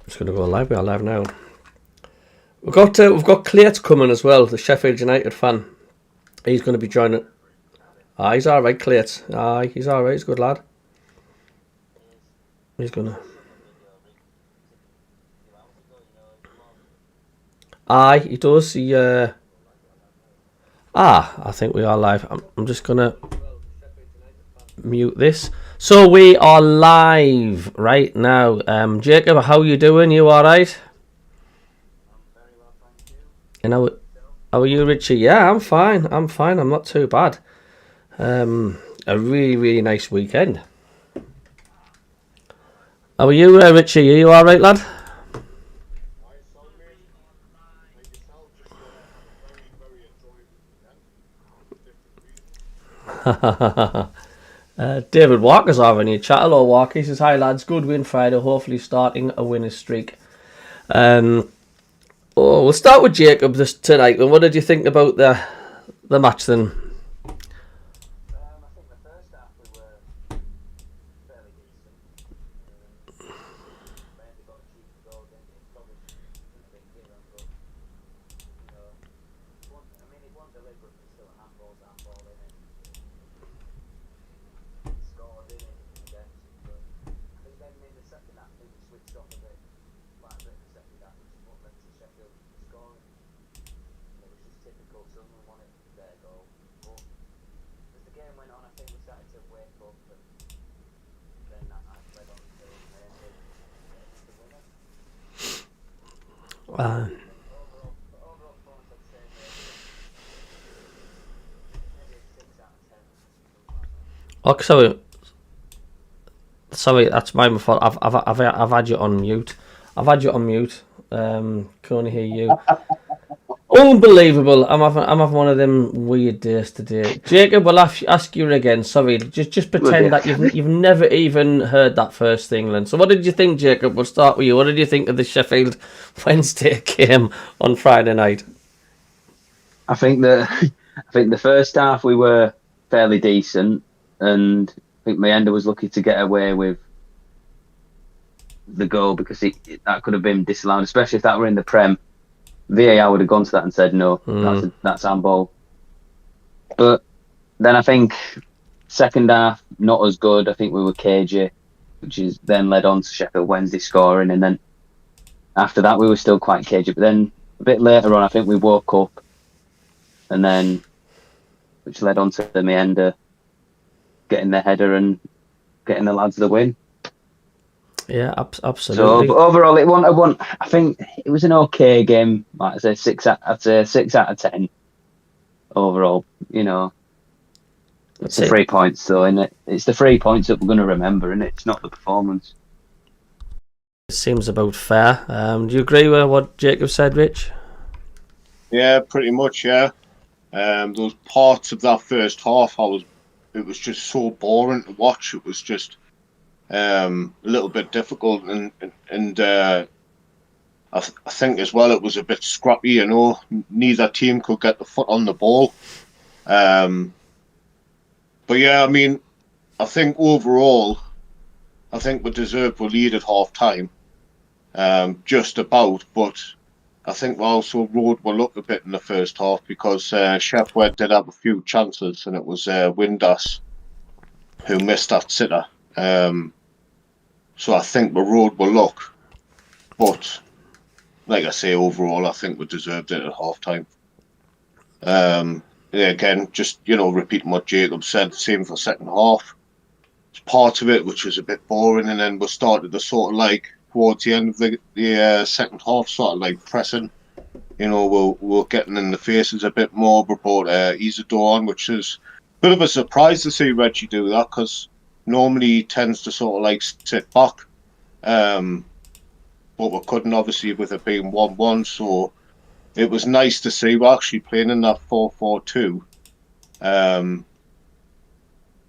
Just going to go live. We are live now. We've got Clayts coming as well, the Sheffield United fan. He's going to be joining. Ah, he's all right, Clayts. Ah, he's all right. He's a good lad. He's gonna. Aye, he does. I think we are live. I'm just gonna mute this. So we are live right now. Jacob, how you doing? You all right? And how are you, Richie? Yeah, I'm fine. I'm fine. I'm not too bad. A really nice weekend. How are you, Richie? Are you all right, lad? David Walker's over in your chat. Hello, Walker. He says, hi, lads. Good win Friday. Hopefully starting a winning streak. We'll start with Jacob tonight. And what did you think about the match then? Oh, sorry, that's my fault. I've had you on mute. I've had you on mute. Can only hear you. Unbelievable! I'm having one of them weird days today. Jacob, we'll ask you again. Sorry, just pretend that you've never even heard that first thing, then. So, what did you think, Jacob? We'll start with you. What did you think of the Sheffield Wednesday game on Friday night? I think the first half we were fairly decent, and I think Mayenda was lucky to get away with the goal because that could have been disallowed, especially if that were in the Prem. VAR would have gone to that and said no, that's handball. But then I think second half not as good. I think we were cagey, which is then led on to Sheffield Wednesday scoring, and then after that we were still quite cagey. But then a bit later on, I think we woke up, and then which led on to the Mayenda getting the header and getting the lads the win. Yeah, absolutely. So overall, I think it was an okay game. Like I say, 6 out of 10 overall. You know, it's the 3 points, though, isn't it? It's the 3 points that we're going to remember, and it's not the performance. It seems about fair. Do you agree with what Jacob said, Rich? Yeah, pretty much. Yeah. Those parts of that first half, it was just so boring to watch. It was just a little bit difficult, and I think as well it was a bit scrappy. You know, neither team could get the foot on the ball. But yeah, I mean, I think overall, I think we deserved a lead at half time, just about. But I think we also rode well up a bit in the first half because Sheffield did have a few chances, and it was Windass who missed that sitter. So I think we rode well luck, but like I say, overall, I think we deserved it at half time. Yeah, again, just repeating what Jacob said, same for second half. It's part of it which was a bit boring, and then we started to sort of like towards the end of the second half, sort of like pressing. We're getting in the faces a bit more. We brought Isidore on, which is a bit of a surprise to see Reggie do that because normally he tends to sort of like sit back. But we couldn't, obviously, with it being 1-1. So it was nice to see we're actually playing in that 4-4-2. And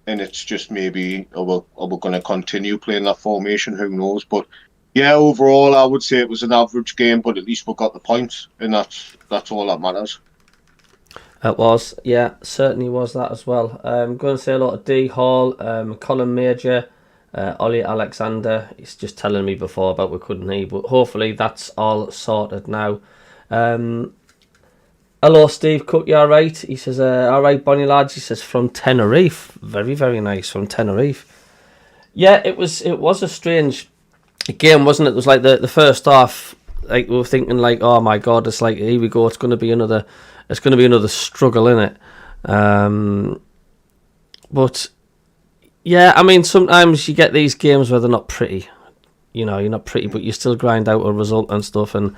it's just maybe, are we going to continue playing that formation? Who knows? But yeah, overall, I would say it was an average game, but at least we got the points, and that's all that matters. It was, yeah, certainly was that as well. I'm going to say a lot of D Hall, Colin Major, Ollie Alexander, he's just telling me before about we couldn't hear, but hopefully that's all sorted now. Hello, Steve Cook, you alright? He says, alright, Bonnie lads. He says, from Tenerife. Very, very nice, from Tenerife. Yeah, it was a strange game, wasn't it? It was like the first half, like we were thinking like, oh my god, it's like, here we go, it's going to be another struggle, innit? But yeah, I mean, sometimes you get these games where they're not pretty. You know, you're not pretty, but you still grind out a result and stuff. And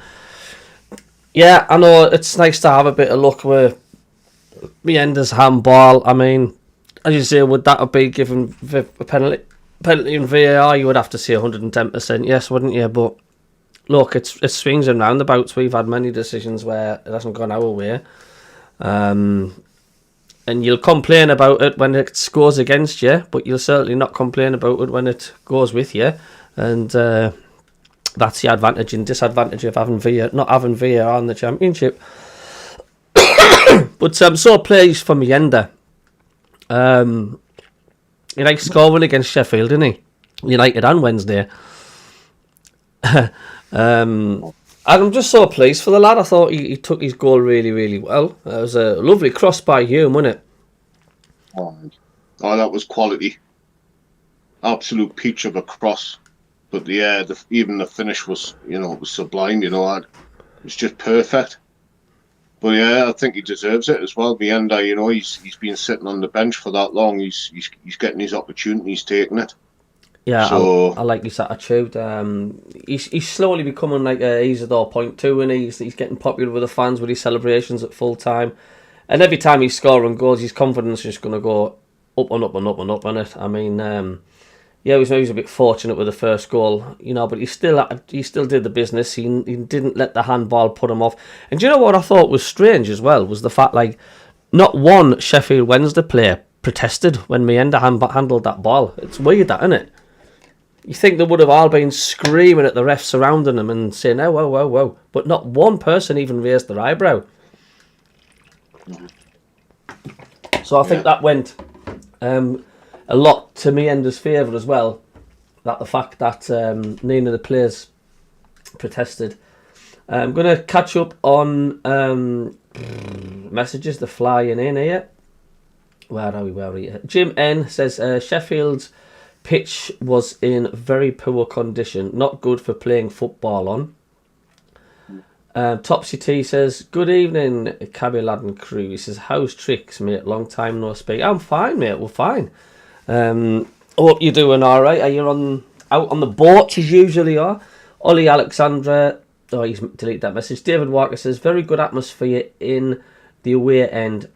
yeah, I know it's nice to have a bit of luck with Mienda's handball. I mean, as you say, would that have been given a penalty in VAR? You would have to say 110%, yes, wouldn't you? But look, it swings and roundabouts. We've had many decisions where it hasn't gone our way. And you'll complain about it when it goes against you, but you'll certainly not complain about it when it goes with you. And that's the advantage and disadvantage of not having VAR in the Championship. But I'm so pleased for Mienda. He likes scoring against Sheffield, didn't he? United on Wednesday. And I'm just so pleased for the lad. I thought he took his goal really, really well. It was a lovely cross by Hume, wasn't it? Oh, that was quality. Absolute peach of a cross. But yeah, even the finish was, it was sublime. It was just perfect. But yeah, I think he deserves it as well. Mienda, he's been sitting on the bench for that long. He's getting his opportunities, taking it. Yeah, so, I like his attitude. He's slowly becoming like a Isidore Point too, and he's getting popular with the fans with his celebrations at full time. And every time he's scoring goals, his confidence is just going to go up and up and up and up on it. I mean, yeah, he was a bit fortunate with the first goal, but he still did the business. He didn't let the handball put him off. And do you know what I thought was strange as well was the fact like not one Sheffield Wednesday player protested when Mienda handled that ball. It's weird, that, isn't it? You think they would have all been screaming at the ref surrounding them and saying, "Oh, whoa, whoa, whoa!" But not one person even raised their eyebrow. So I think that went a lot to Mienda's favour as well. That the fact that none of the players protested. I'm going to catch up on messages. They're flying in here. Where are we? Jim N says Sheffield's pitch was in very poor condition. Not good for playing football on. Topsy T says, good evening, Cabbie lad and crew. He says, how's tricks, mate? Long time no speak. I'm fine, mate. We're fine. Hope you're doing all right. Are you out on the boat as usually are? Ollie Alexandra. Oh, he's deleted that message. David Walker says, very good atmosphere in the away end.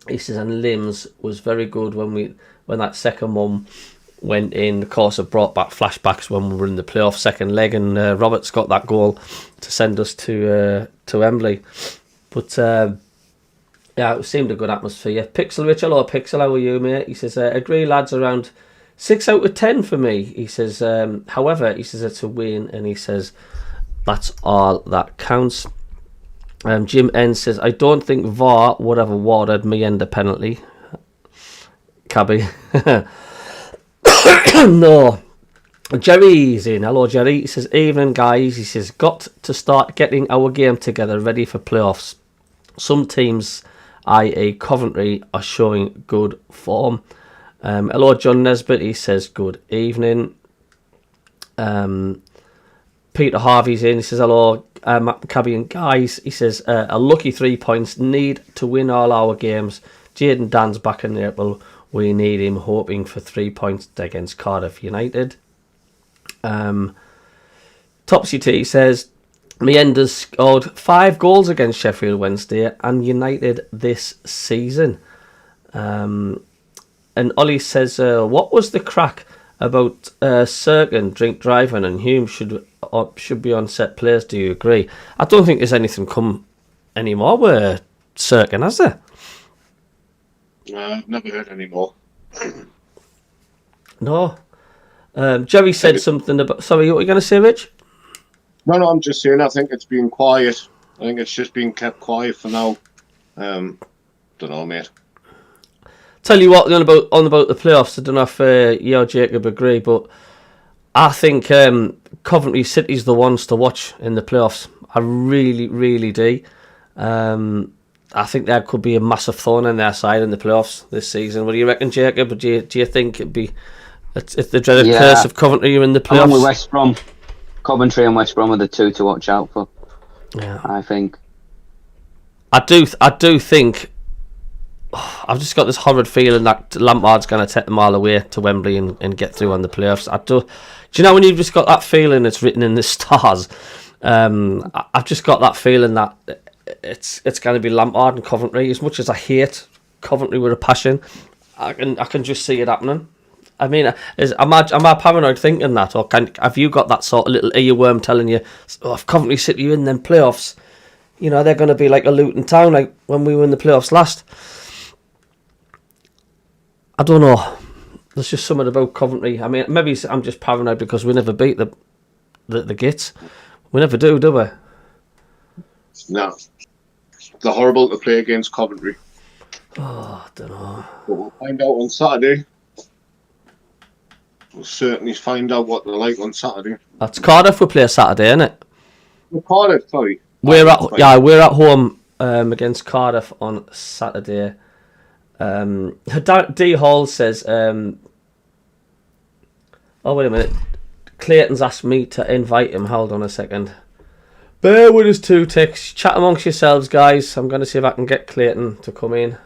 He says, and Limbs was very good when that second one went in. Of course, it brought back flashbacks when we were in the playoff second leg, and Roberts got that goal to send us to Wembley. But yeah, it seemed a good atmosphere. Pixel Rich, hello Pixel, how are you, mate? He says, agree lads, around 6 out of 10 for me. He says, however, he says it's a win, and he says that's all that counts. Jim N says, I don't think VAR would have awarded Mienda penalty. Cabbie. No. Jerry's in. Hello, Jerry. He says, evening, guys. He says, got to start getting our game together ready for playoffs. Some teams, i.e. Coventry, are showing good form. Hello, John Nesbitt. He says, good evening. Peter Harvey's in. He says, hello, Cabbie and guys. He says, a lucky 3 points. Need to win all our games. Jaden Dan's back in April. We need him, hoping for 3 points against Cardiff United. Topsy T says, Mienda's scored 5 goals against Sheffield Wednesday and United this season. And Ollie says, what was the crack about Serkin drink driving and Hume should be on set players? Do you agree? I don't think there's anything come anymore with Serkin, has there? I've never heard any more. No. Jerry said something about... Sorry, what were you going to say, Rich? No, I'm just saying I think it's been quiet. I think it's just been kept quiet for now. Don't know, mate. tell you what, on about the playoffs, I don't know if you or Jacob agree, but I think Coventry City's the ones to watch in the playoffs. I really, really do. I think there could be a massive thorn in their side in the playoffs this season. What do you reckon, Jacob? Do you think it's the dreaded curse of Coventry in the playoffs? Along with West Brom, Coventry and West Brom are the two to watch out for. Yeah, I think. I do think. I've just got this horrid feeling that Lampard's going to take them all away to Wembley and get through on the playoffs. Do you know when you've just got that feeling it's written in the stars? I've just got that feeling that it's going to be Lampard and Coventry. As much as I hate Coventry with a passion, I can just see it happening. I mean, am I paranoid thinking that, or have you got that sort of little earworm telling you, oh, if Coventry City in them playoffs, you know they're going to be like a Luton Town, like when we were in the playoffs last. I don't know. There's just something about Coventry. I mean, maybe I'm just paranoid because we never beat the Gits. We never do we? No. They're horrible to play against Coventry. Oh, I don't know. But we'll find out on Saturday. We'll certainly find out what they're like on Saturday. That's Cardiff we play Saturday, isn't it? Cardiff, sorry. We're at home against Cardiff on Saturday. D Hall says, oh wait a minute, Clayton's asked me to invite him. Hold on a second. Bear with us 2 ticks. Chat amongst yourselves, guys. I'm going to see if I can get Clayton to come in.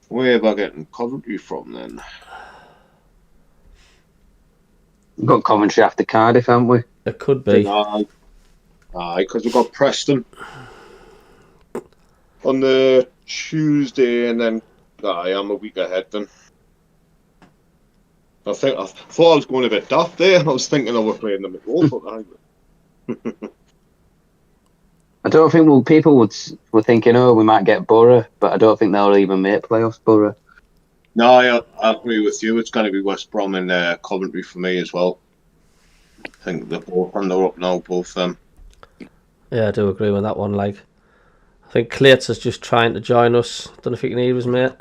Where am I getting Coventry from then? We've got Coventry after Cardiff, haven't we? It could be. Aye, because we've got Preston on the Tuesday, and then I'm a week ahead then. I thought I was going a bit daft there. I was thinking I was playing them at all, but I don't think people were thinking, oh, we might get Borough, but I don't think they'll even make playoffs, Borough. No, I agree with you. It's going to be West Brom and Coventry for me as well. I think they're both on the up now, both of them. Yeah, I do agree with that one. Like, I think Clayts is just trying to join us. Don't know if you can hear us, mate.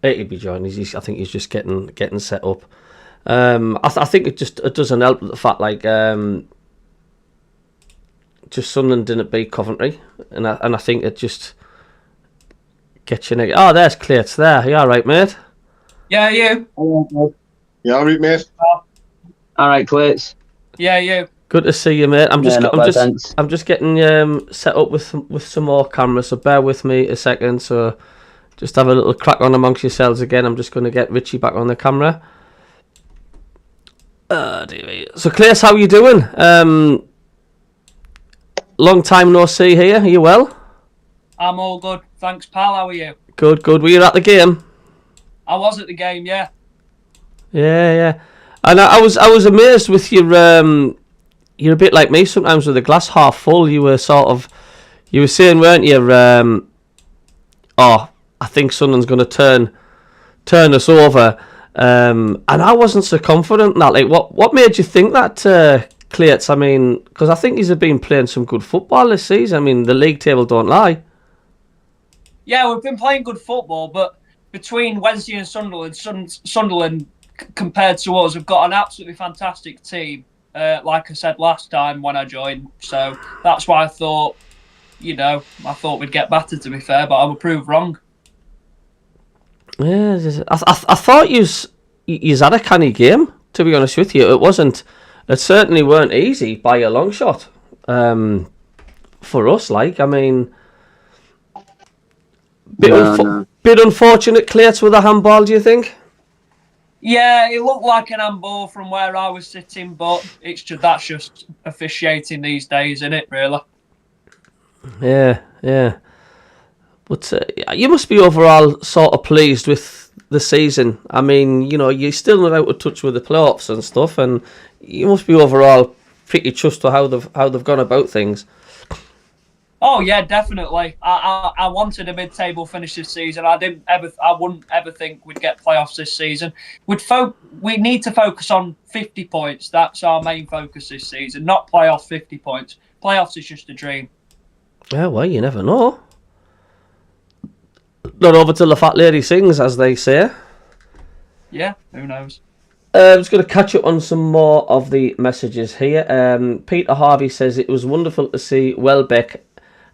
He'd be joining. I think he's just getting set up. I think it doesn't help the fact like just Sunderland didn't beat Coventry, and I think it just gets you negative. Oh, there's Clayts there. You all right, mate? Yeah, you. You all right, mate? All right, Clayts. Yeah, you. Good to see you, mate. I'm just getting set up with some more cameras, so bear with me a second. So just have a little crack on amongst yourselves again. I'm just going to get Richie back on the camera. So, Claes, how you doing? Long time no see here. Are you well? I'm all good. Thanks, pal. How are you? Good. Were you at the game? I was at the game, yeah. Yeah. And I was amazed with your you're a bit like me sometimes with the glass half full. You were saying, weren't you? I think Sunderland's going to turn us over. And I wasn't so confident in that. Like, what made you think that, Clayts? I mean, because I think he's been playing some good football this season. I mean, the league table don't lie. Yeah, we've been playing good football, but between Wednesday and Sunderland compared to us, we've got an absolutely fantastic team. Like I said last time when I joined, so that's why I thought we'd get battered, to be fair, but I was proved wrong. Yeah, I thought you had a canny game, to be honest with you. It certainly weren't easy by a long shot. For us, like, I mean, bit unfortunate, Clayts, with a handball, do you think? Yeah, it looked like an handball from where I was sitting, but that's just officiating these days, isn't it, really? Yeah. But you must be overall sort of pleased with the season. I mean, you're still not out of touch with the playoffs and stuff, and you must be overall pretty chuffed with how they've gone about things. Oh yeah, definitely. I wanted a mid-table finish this season. I wouldn't ever think we'd get playoffs this season. We need to focus on 50 points. That's our main focus this season, not playoffs 50 points. Playoffs is just a dream. Yeah, well, you never know. Not over till the fat lady sings, as they say. Yeah, who knows? I'm just going to catch up on some more of the messages here. Peter Harvey says it was wonderful to see Welbeck,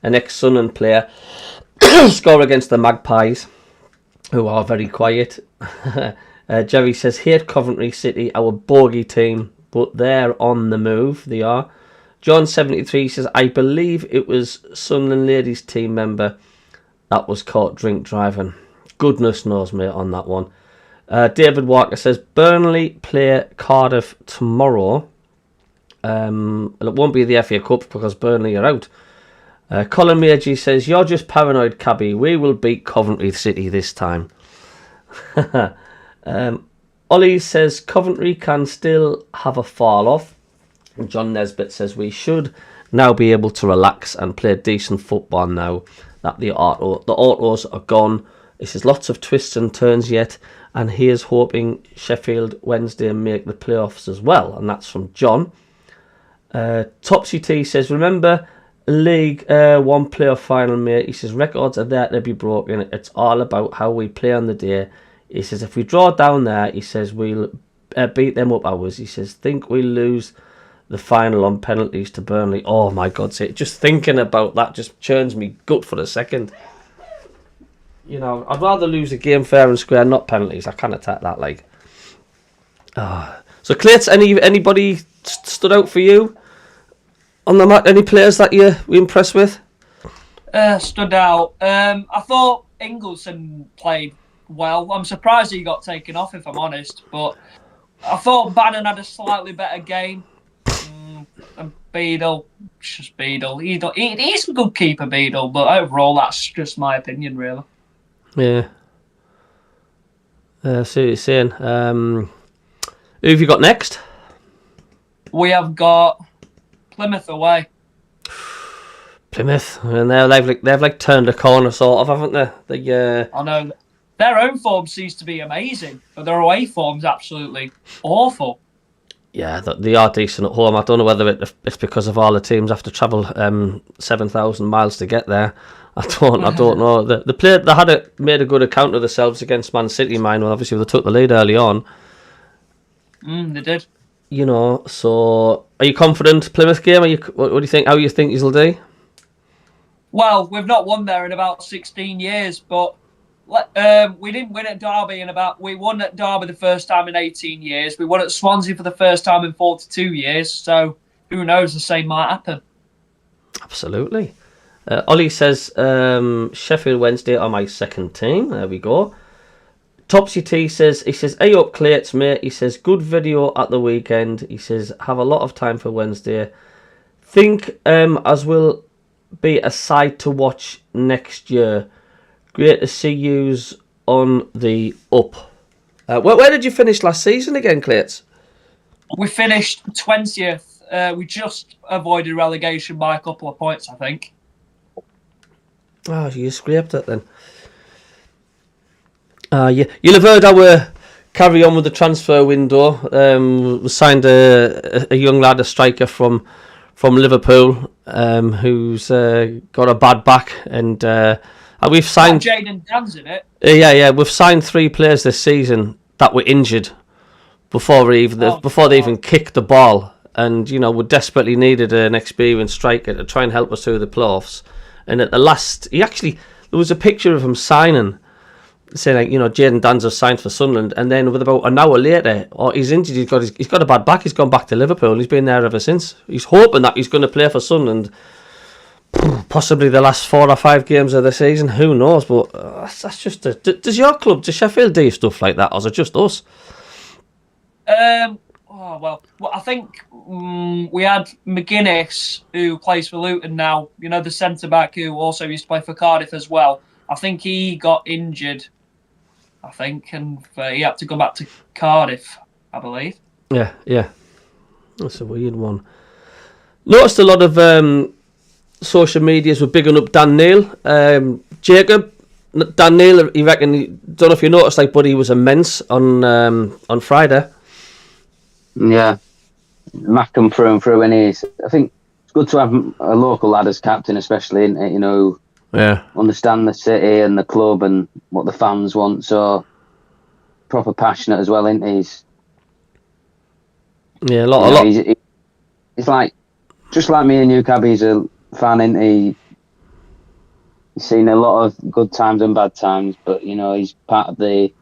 an ex-Sunderland player, score against the Magpies, who are very quiet. Jerry says, hate Coventry City, our bogey team, but they're on the move. They are. John 73 says, I believe it was Sunderland ladies team member that was caught drink driving. Goodness knows, mate, on that one. David Walker says, Burnley play Cardiff tomorrow. It won't be the FA Cup because Burnley are out. Colin Meiji says, you're just paranoid, Cabby. We will beat Coventry City this time. Ollie says, Coventry can still have a fall off. And John Nesbitt says, we should now be able to relax and play decent football now that the autos are gone. He says, lots of twists and turns yet. And he is hoping Sheffield Wednesday make the playoffs as well. And that's from John. Topsy T says, remember League One playoff final, mate? He says, records are there to be broken. It's all about how we play on the day. He says, if we draw down there, he says, we'll beat them up ours. He says, think we'll lose the final on penalties to Burnley. Oh, my God's sake. Just thinking about that just churns me gut for a second. You know, I'd rather lose a game fair and square, not penalties. I can't attack that, like. So, Clayts, anybody stood out for you on the match? Any players that you were impressed with? Stood out. I thought Ingleson played well. I'm surprised he got taken off, if I'm honest. But I thought Bannon had a slightly better game. And Beadle, just Beadle. He's a good keeper, Beadle. But overall, that's just my opinion, really. Yeah. See what you're saying. Who have you got next? We have got Plymouth away. Plymouth, and they've turned a corner, sort of, haven't they? I know their own form seems to be amazing, but their away form's absolutely awful. Yeah, they are decent at home. I don't know whether it's because of all the teams have to travel 7,000 miles to get there. I don't know. They made a good account of themselves against Man City, well, obviously they took the lead early on. They did. You know, so are you confident Plymouth game? What do you think? How you think you'll do? Well, we've not won there in about 16 years, but we didn't win at Derby we won at Derby the first time in 18 years. We won at Swansea for the first time in 42 years. So who knows? The same might happen. Absolutely. Ollie says Sheffield Wednesday are my second team. There we go. Topsy T says, hey up Clayts, mate. He says, good video at the weekend. He says, have a lot of time for Wednesday. Think as will be a side to watch next year. Great to see yous on the up. Where did you finish last season again, Clayts? We finished 20th. We just avoided relegation by a couple of points, I think. Oh, you scraped it then. You'll have heard our carry on with the transfer window. We signed a young lad, a striker from Liverpool, who's got a bad back, and we've signed. Jaden Dan's in it. Yeah, we've signed 3 players this season that were injured before they even kicked the ball, and you know we desperately needed an experienced striker to try and help us through the playoffs. And at the last, there was a picture of him signing, saying like, you know, Jaden Danza signed for Sunderland, and then with about an hour later, he's injured. He's got a bad back. He's gone back to Liverpool, and he's been there ever since. He's hoping that he's going to play for Sunderland, possibly the last 4 or 5 games of the season. Who knows? But that's just. Does your club, does Sheffield do stuff like that, or is it just us? Well, I think we had McGuinness, who plays for Luton now. You know, the centre back who also used to play for Cardiff as well. I think he got injured. And he had to go back to Cardiff, I believe. Yeah. That's a weird one. Noticed a lot of social medias were bigging up Dan Neil. Jacob, Dan Neil, he reckon, don't know if you noticed, like, but he was immense on Friday. Yeah, MACKEM through and through, and I think it's good to have a local lad as captain, especially, you know, Yeah. understand the city and the club and what the fans want. So proper passionate as well, isn't he? Yeah, a lot. He's like, just like me and you, Cabbie, he's a fan, isn't he? He's seen a lot of good times and bad times, but, you know, he's part of the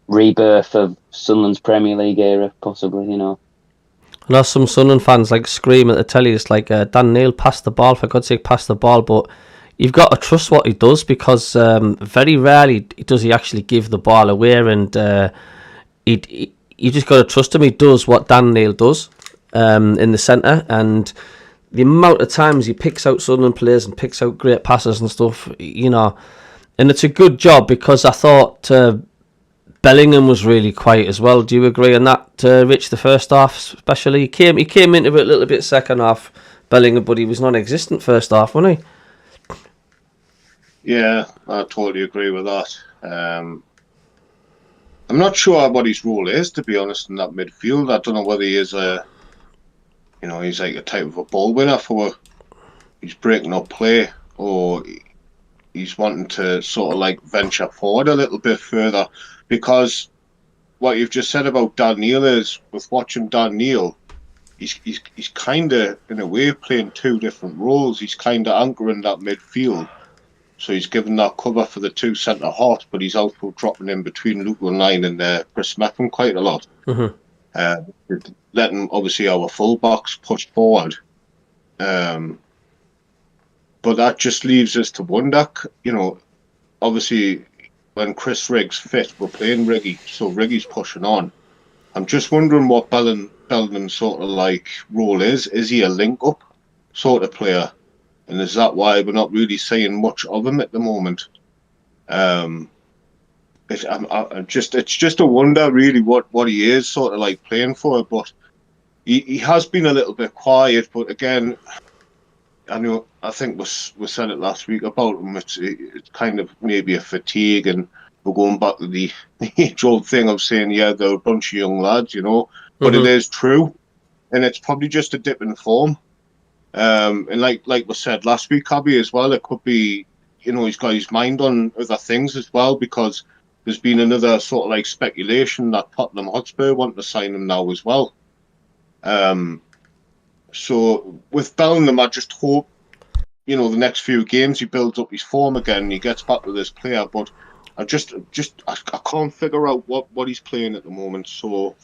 rebirth of Sunderland's Premier League era, possibly, you know. I know some Sunderland fans like scream at the telly, it's like, Dan Neil, pass the ball, for God's sake, pass the ball, but you've got to trust what he does, because very rarely does he actually give the ball away, and you just got to trust him. He does what Dan Neil does in the centre, and the amount of times he picks out Sunderland players and picks out great passes and stuff, you know, and it's a good job, because I thought Bellingham was really quiet as well. Do you agree on that, Rich? The first half, especially, he came into it a little bit second half, Bellingham, but he was non-existent first half, wasn't he? Yeah, I totally agree with that. I'm not sure what his role is, to be honest, in that midfield. I don't know whether he is he's like a type of a ball winner he's breaking up play, or he's wanting to sort of like venture forward a little bit further. Because what you've just said about Dan Neil is, with watching Dan Neil, he's kind of, in a way, playing two different roles. He's kind of anchoring that midfield. So he's given that cover for the two centre halves, but he's also dropping in between Luke Line and Chris MACKEM quite a lot. Mm-hmm. Letting, obviously, our full-backs push forward. But that just leaves us to wonder, you know, obviously, when Chris Riggs fit, we're playing Riggy, so Riggy's pushing on. I'm just wondering what Bellingham's sort of like role is. Is he a link-up sort of player? And is that why we're not really seeing much of him at the moment? It's just a wonder, really, what he is sort of like playing for. But he has been a little bit quiet. But again, I think we said it last week about him. It's kind of maybe a fatigue, and we're going back to the age-old thing of saying, yeah, they're a bunch of young lads, you know. But it is true, and it's probably just a dip in form. And like we said last week, Cabbie, as well, it could be, you know, he's got his mind on other things as well, because there's been another sort of like speculation that Tottenham Hotspur want to sign him now as well. So with Bellingham, I just hope, you know, the next few games he builds up his form again and he gets back with this player. But I can't figure out what he's playing at the moment. So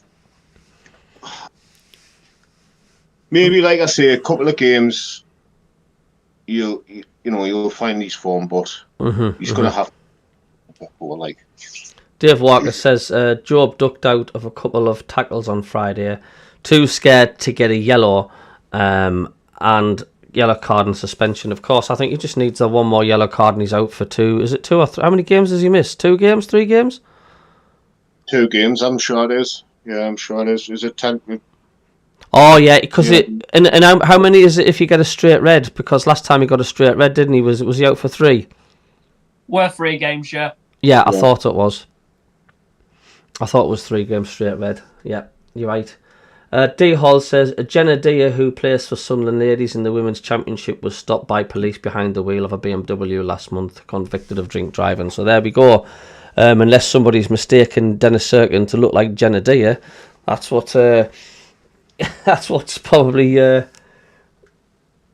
maybe, like I say, a couple of games, you'll find his form, but he's going to have to go like. Dave Walker says Job ducked out of a couple of tackles on Friday, too scared to get a yellow, and yellow card and suspension. Of course, I think he just needs one more yellow card and he's out for two. Is it 2 or 3? How many games has he missed? 2 games? 3 games? 2 games, I'm sure it is. Yeah, I'm sure it is. Is it 10? Oh yeah, because how many is it if you get a straight red? Because last time he got a straight red, didn't he? Was he out for 3? Were 3 games, yeah. Yeah, I thought it was. I thought it was 3 games straight red. Yeah, you're right. D Hall says Jenna Deere, who plays for Sunderland Ladies in the Women's Championship, was stopped by police behind the wheel of a BMW last month, convicted of drink driving. So there we go. Unless somebody's mistaken Dennis Serkin to look like Jenna Deere, that's what's probably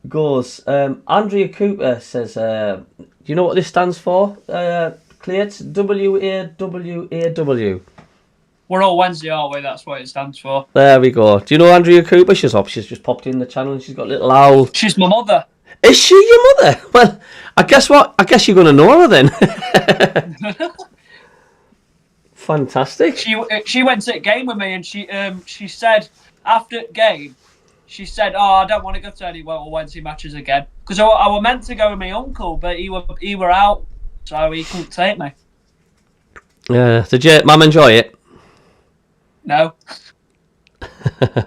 goes. Andrea Cooper says, do you know what this stands for? Clayts, WAWAW. We're all Wednesday, aren't we? That's what it stands for. There we go. Do you know Andrea Cooper? She's just popped in the channel and she's got a little owl. She's my mother. Is she your mother? Well, I guess you're going to know her then. Fantastic. She went to a game with me and she said after the game, she said, "Oh, I don't want to go to any Wednesday matches again because I were meant to go with my uncle, but he were out, so he couldn't take me." Yeah. Did your mum enjoy it? No. So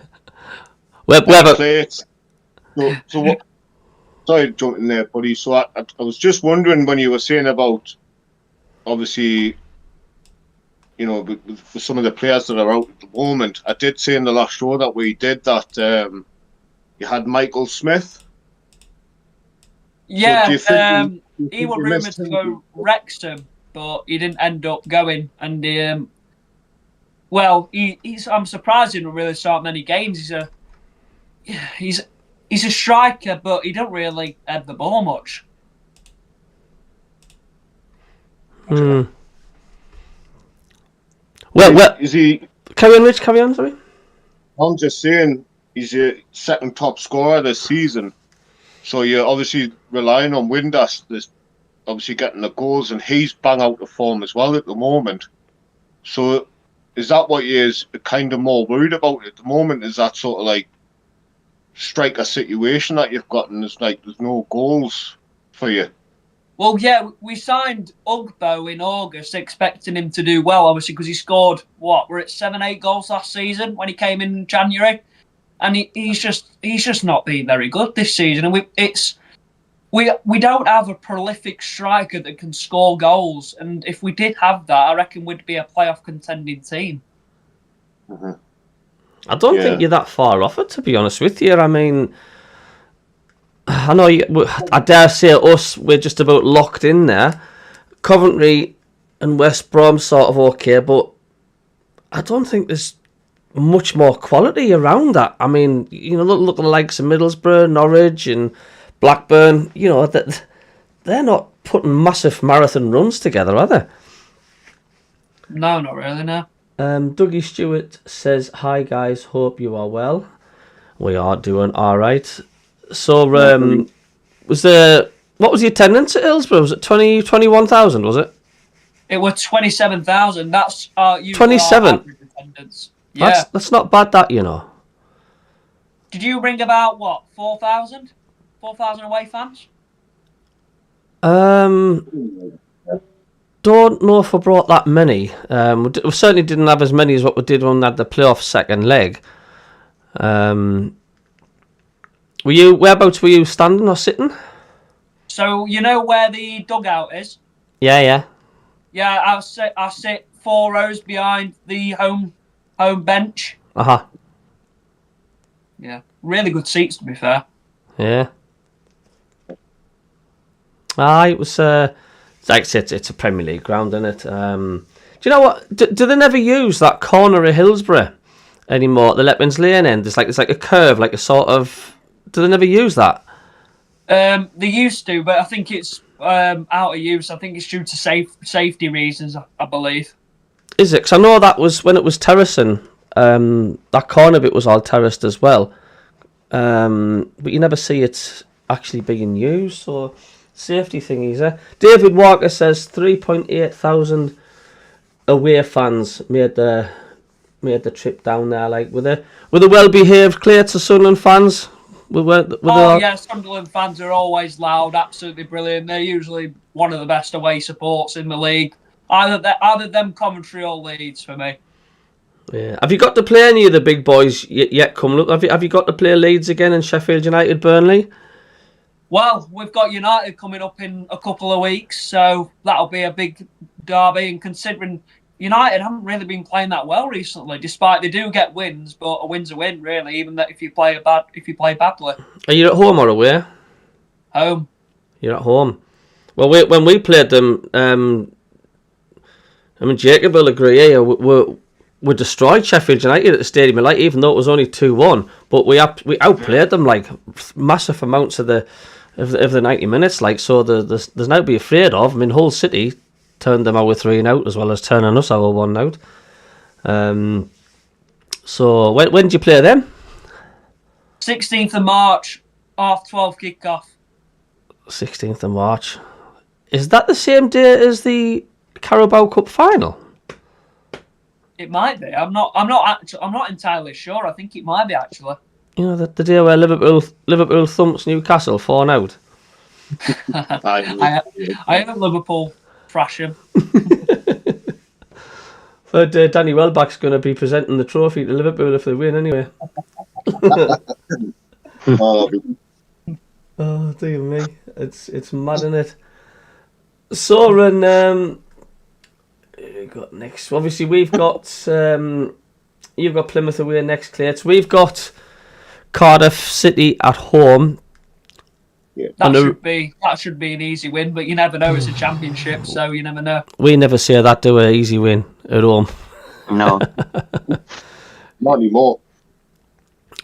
what? Sorry to jump in there, buddy. So I was just wondering when you were saying about, obviously, you know, with some of the players that are out at the moment. I did say in the last show that we did that you had Michael Smith. Yeah, do you think he was he rumoured missed to him? go Wrexham, but he didn't end up going. And well, he's. I'm surprised he didn't really start many games. He's a striker, but he don't really head the ball much. Well, Is he? carry on, Rich. Carry on. Sorry. I'm just saying he's your second top scorer this season. So you're obviously relying on Windass. There's obviously getting the goals, and he's bang out of form as well at the moment. So is that what you're kind of more worried about at the moment? Is that sort of like striker situation that you've got, and there's no goals for you? Well, yeah, we signed Ugbo in August, expecting him to do well, obviously, because he scored, we're at 7-8 goals last season when he came in January. And he's just not been very good this season. And we don't have a prolific striker that can score goals. And if we did have that, I reckon we'd be a playoff contending team. Mm-hmm. I don't think you're that far off it, to be honest with you. I mean, I know I dare say we're just about locked in there. Coventry and West Brom sort of okay, but I don't think there's much more quality around that. I mean, look at the likes of Middlesbrough, Norwich and Blackburn. They're not putting massive marathon runs together, are they? No, not really, no. Dougie Stewart says, "Hi guys, hope you are well." We are doing all right. So, what was the attendance at Hillsborough? Was it 21,000? Was it? It was 27,000. That's 27 attendance. Yeah. That's not bad. That Did you bring about 4,000? 4,000 away fans? Don't know if I brought that many. We certainly didn't have as many as what we did when we had the playoff second leg. Whereabouts were you standing or sitting? So you know where the dugout is? Yeah. Yeah, I sit 4 rows behind the home bench. Yeah, really good seats to be fair. Yeah. It was like I said, it's a Premier League ground, isn't it? Do you know what? Do they never use that corner of Hillsborough anymore at the Letmans Lane end? It's like a curve, like a sort of. Do they never use that? They used to, but I think it's out of use. I think it's due to safety reasons, I believe. Is it? Because I know that was when it was terracing. That corner bit was all terraced as well. But you never see it actually being used. So safety thingies. David Walker says 3.8 thousand away fans made the trip down there. Like with the well-behaved Clayts Sunderland fans. Yeah, Sunderland fans are always loud, absolutely brilliant. They're usually one of the best away supports in the league. Either them Coventry or Leeds for me. Yeah. Have you got to play any of the big boys yet coming up? Have you got to play Leeds again and Sheffield United, Burnley? Well, we've got United coming up in a couple of weeks, so that'll be a big derby. And considering United haven't really been playing that well recently, despite they do get wins, but a win's a win, really. Even that if you play badly. Are you at home or away? Home. You're at home. Well, when we played them, Jacob will agree. We destroyed Sheffield United at the Stadium of Light, even though it was only 2-1. But we outplayed them like massive amounts of the 90 minutes. Like so, there's now to be afraid of. I mean, Hull City turned them our 3-0 as well as turning us our 1-0. So when did you play them? 16th of March, 12:30 kickoff. 16th of March. Is that the same day as the Carabao Cup final? It might be. I'm not entirely sure. I think it might be actually. You know, the day where Liverpool thumps Newcastle 4-0. I hope Liverpool thrash him. But Danny Welbeck's going to be presenting the trophy to Liverpool if they win anyway. Oh dear me, it's mad, isn't it? So, got next. Obviously, we've got you've got Plymouth away next, Clayts. We've got Cardiff City at home. That should be an easy win, but you never know. It's a championship, so you never know. We never say that do an easy win at home. No. Not anymore.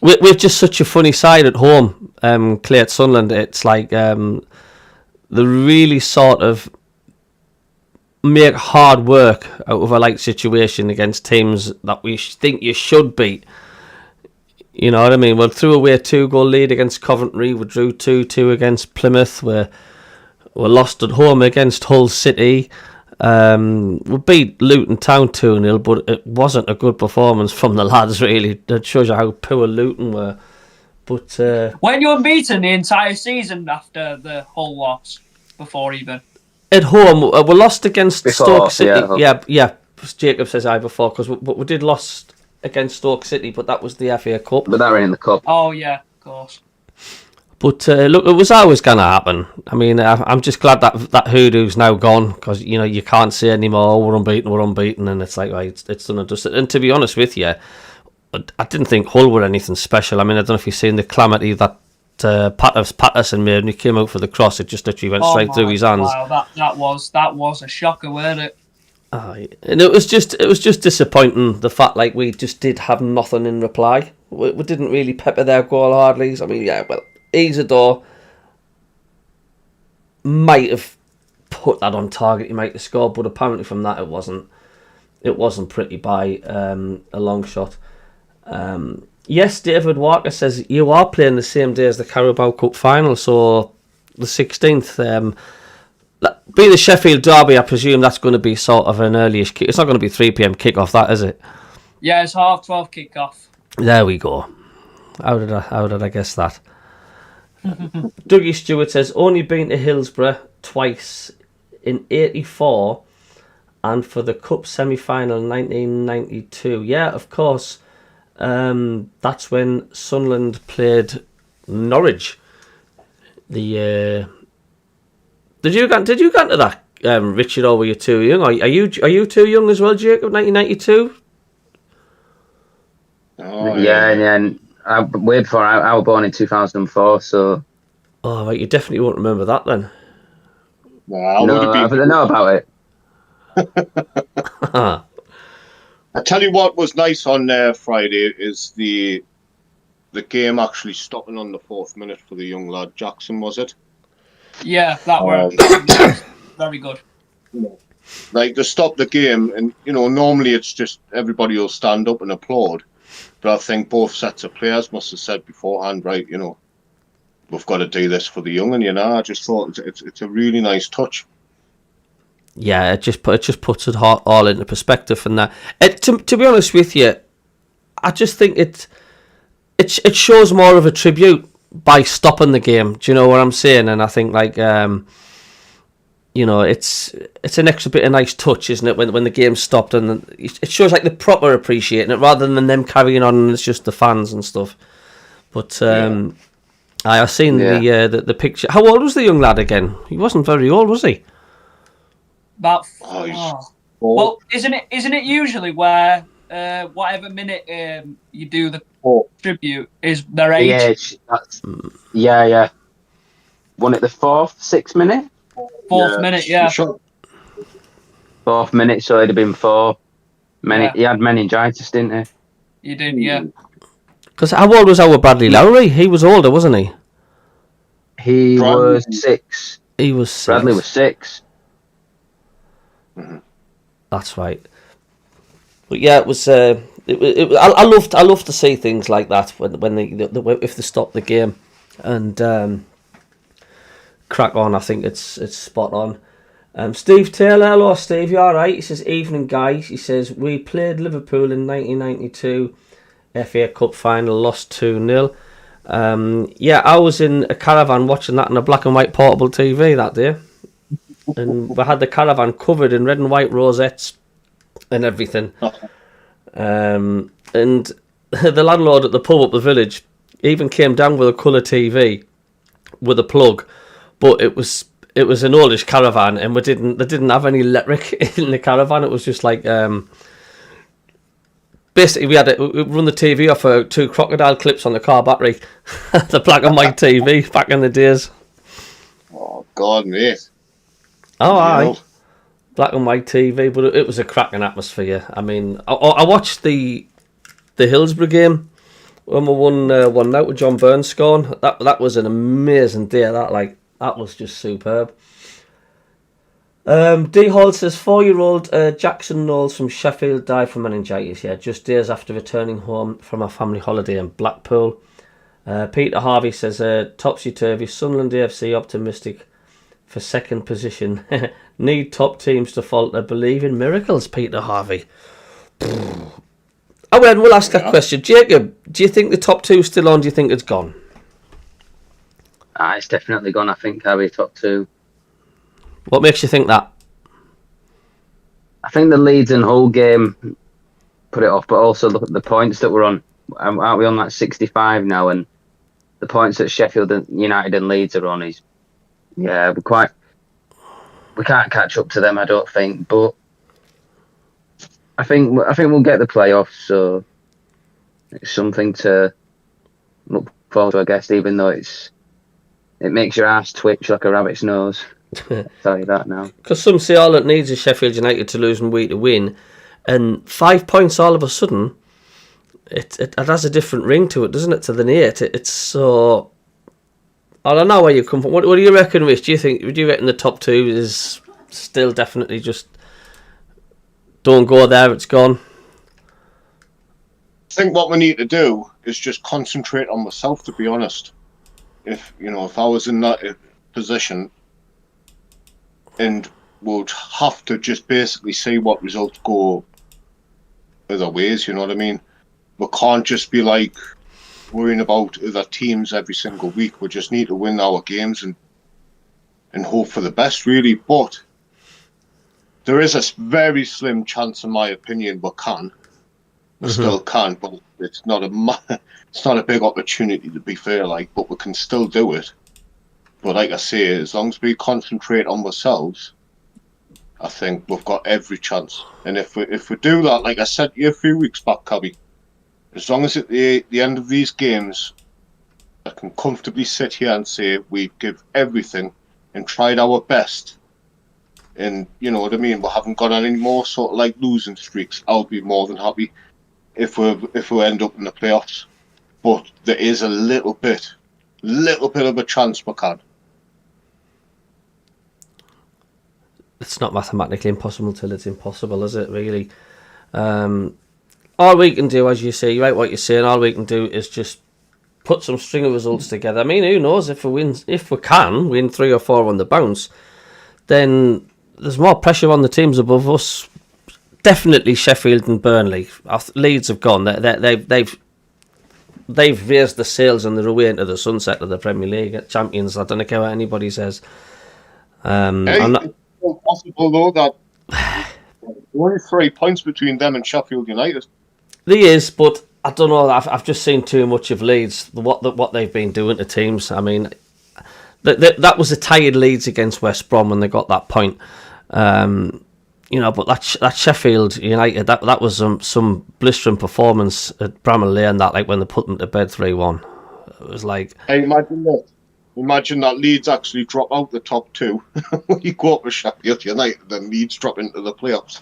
We've just such a funny side at home, Clay at Sunderland. It's like they really sort of make hard work out of a light situation against teams that we think you should beat. You know what I mean? We threw away a 2-goal lead against Coventry. We drew 2-2 against Plymouth. We lost at home against Hull City. We beat Luton Town 2-0, but it wasn't a good performance from the lads, really. That shows you how poor Luton were. But weren't you unbeaten the entire season after the Hull loss? Before even? At home, we lost against Before, Stoke City. yeah. Yeah. Jacob says I before, because we did lost against Stoke City, but that was the FA Cup. But that were in the cup. Oh, yeah, of course. But look, it was always going to happen. I mean, I'm just glad that hoodoo's now gone, because you know you can't say anymore. Oh, we're unbeaten, and it's like, right, it's done and dusted. And to be honest with you, I didn't think Hull were anything special. I mean, I don't know if you've seen the calamity that Patterson made when he came out for the cross. It just literally went straight through his hands. Wow, that was a shocker, wasn't it? And it was just disappointing, the fact like we just did have nothing in reply. We didn't really pepper their goal hardly. I mean, yeah, well, Isidore might have put that on target. He might have scored, but apparently from that it wasn't pretty by a long shot. Yes, David Walker says you are playing the same day as the Carabao Cup final, so the 16th. Be the Sheffield derby, I presume that's going to be sort of an earlyish kick. It's not going to be 3 p.m. kick-off, that, is it? Yeah, it's 12:30 kick-off. There we go. How did I guess that? Dougie Stewart says, only been to Hillsborough twice, in 84 and for the Cup semi-final in 1992. Yeah, of course. That's when Sunderland played Norwich. Did you get into that, Richard, or were you too young? Are you too young as well, Jacob? 1992. Oh, Yeah. And way before I was born in 2004, so. Oh, right, you definitely won't remember that then. No, I know about it. I tell you what was nice on Friday is the game actually stopping on the 4th minute for the young lad Jackson, was it? Yeah, that was very good. Like, they stopped the game, and you know, normally it's just everybody will stand up and applaud, but I think both sets of players must have said beforehand, right, you know, we've got to do this for the young, and you know, I just thought it's a really nice touch. Yeah, it just puts it all into perspective, and that. To be honest with you, I just think it shows more of a tribute by stopping the game. Do you know what I'm saying? And I think like you know, it's an extra bit of nice touch, isn't it? When the game stopped, and it shows like the proper appreciating it rather than them carrying on and it's just the fans and stuff. But I've seen the picture. How old was the young lad again? He wasn't very old, was he? About Well, isn't it usually where whatever minute you do the tribute is their age? Yeah. Won it the 4th, 6th minute? 4th minute, yeah. Sure. 4th minute, so it'd have been 4. He had meningitis, didn't he? You did, yeah. Because how old was our Bradley Lowry? He was older, wasn't he? He was 6. He was 6. Bradley was 6. Mm-hmm. That's right. But yeah, it was. I love to see things like that when if they stop the game and crack on. I think it's spot on. Steve Taylor, hello Steve, you alright? He says, evening guys. He says, we played Liverpool in 1992 FA Cup final, lost 2-0. Yeah, I was in a caravan watching that on a black and white portable TV that day. And we had the caravan covered in red and white rosettes and everything. And the landlord at the pub up the village even came down with a colour TV with a plug, but it was an oldish caravan, and they didn't have any electric in the caravan. It was just like basically we run the TV off 2 crocodile clips on the car battery. The black and white TV back in the days. God, mate. Oh, You aye. know, Black and white TV, but it was a cracking atmosphere. I mean, I watched the Hillsborough game when we won 1-0 with John Burns scoring. That was an amazing day. That was just superb. D Hall says 4-year-old Jackson Knowles from Sheffield died from meningitis. Yeah, just days after returning home from a family holiday in Blackpool. Peter Harvey says topsy turvy. Sunderland AFC optimistic for second position. Need top teams to falter. Believe in miracles. Peter Harvey. We'll ask that question. Jacob, do you think the top two still on? Do you think it's gone? It's definitely gone. I think Cabby top two. What makes you think that? I think the Leeds and Hull game put it off, but also look at the points that we're on. Aren't we on that 65 now? And the points that Sheffield United and Leeds are on is, we can't catch up to them, I don't think. But I think we'll get the playoffs, so it's something to look forward to, I guess. Even though it makes your ass twitch like a rabbit's nose. I'll tell you that now. Because some say all it needs is Sheffield United to lose and we to win, and 5 points all of a sudden, it has a different ring to it, doesn't it? To the 8, it's so. I don't know where you come from. What do you reckon, Rich? Do you reckon the top two is still definitely just don't go there? It's gone. I think what we need to do is just concentrate on myself. To be honest, if I was in that position, and would have to just basically see what results go other ways. You know what I mean? We can't just be like worrying about other teams every single week. We just need to win our games and hope for the best, really. But there is a very slim chance, in my opinion, we can. We still can, but it's not a big opportunity, to be fair. But we can still do it. But like I say, as long as we concentrate on ourselves, I think we've got every chance. And if we do that, like I said to you a few weeks back, Cabby, as long as at the end of these games, I can comfortably sit here and say we give everything and tried our best. And you know what I mean? We haven't got any more sort of losing streaks. I'll be more than happy if we end up in the playoffs. But there is a little bit of a chance we can. It's not mathematically impossible till it's impossible, is it, really? All we can do, as you say, you're right what you're saying, all we can do is just put some string of results together. I mean, who knows, if we can win 3 or 4 on the bounce, then there's more pressure on the teams above us. Definitely Sheffield and Burnley. Leeds have gone. They've raised the sails and they're away into the sunset of the Premier League champions. I don't care what anybody says. It's possible though that only 3 points between them and Sheffield United. There is, but I don't know. I've just seen too much of Leeds. What they've been doing to teams. I mean, that was a tired Leeds against West Brom when they got that point. But that Sheffield United, that was some blistering performance at Bramall Lane. That when they put them to bed 3-1, it was like. Hey, imagine that Leeds actually drop out the top 2 when you go up with Sheffield United, then Leeds drop into the playoffs.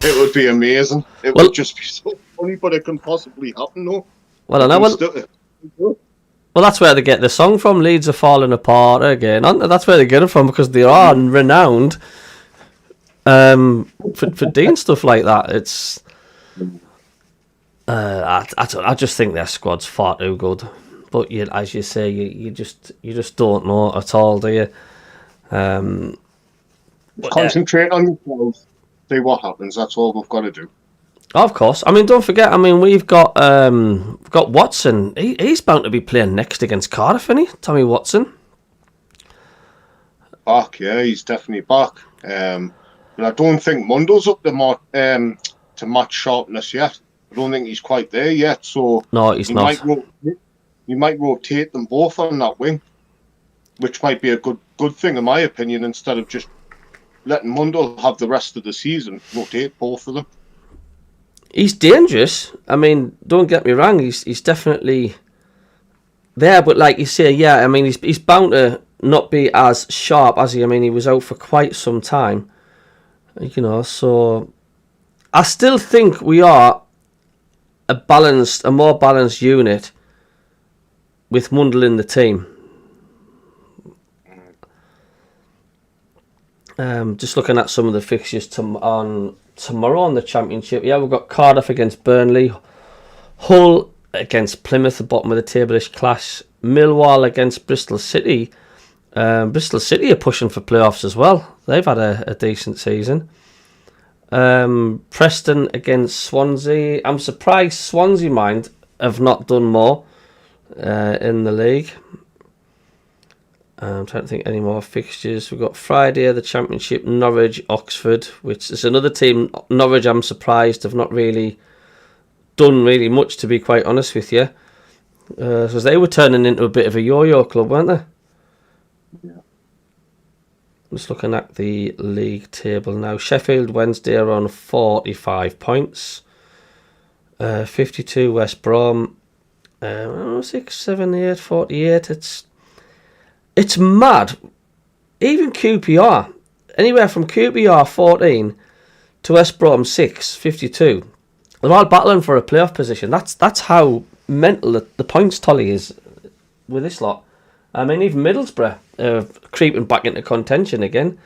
It would be amazing. It would just be so funny, but it can possibly happen, though. Well, I know. Well, that's where they get the song from. Leeds are falling apart again. That's where they get it from, because they are renowned for doing stuff like that. It's I just think their squad's far too good. But as you say, you just don't know at all, do you? Concentrate on yourselves. See what happens. That's all we've got to do. Of course. I mean, don't forget. I mean, we've got Watson. He's bound to be playing next against Cardiff, isn't he? Tommy Watson. Back, yeah, he's definitely back. But I don't think Mundo's up to match sharpness yet. I don't think he's quite there yet. So no, he's not. You might rotate them both on that wing, which might be a good thing in my opinion. Instead of just letting Mundo have the rest of the season, rotate both of them. He's dangerous. I mean, don't get me wrong. He's definitely there, but like you say, yeah. I mean, he's bound to not be as sharp as he. I mean, he was out for quite some time. You know, so I still think we are a more balanced unit with Mundell in the team. Just looking at some of the fixtures on tomorrow on the Championship. Yeah, we've got Cardiff against Burnley, Hull against Plymouth, the bottom of the table-ish clash, Millwall against Bristol City. Bristol City are pushing for playoffs as well. They've had a decent season. Preston against Swansea. I'm surprised Swansea, mind, have not done more in the league. I'm trying to think any more fixtures. We've got Friday, the Championship, Norwich, Oxford, which is another team. Norwich, I'm surprised, have not really done really much, to be quite honest with you. Because they were turning into a bit of a yo-yo club, weren't they? Yeah. Just looking at the league table now. Sheffield Wednesday are on 45 points. 52 West Brom. 6, 7, 8, 48. It's mad. Even QPR, anywhere from QPR 14 to West Brom 6, 52. They're all battling for a playoff position. That's how mental the points tally is with this lot. I mean, even Middlesbrough are creeping back into contention again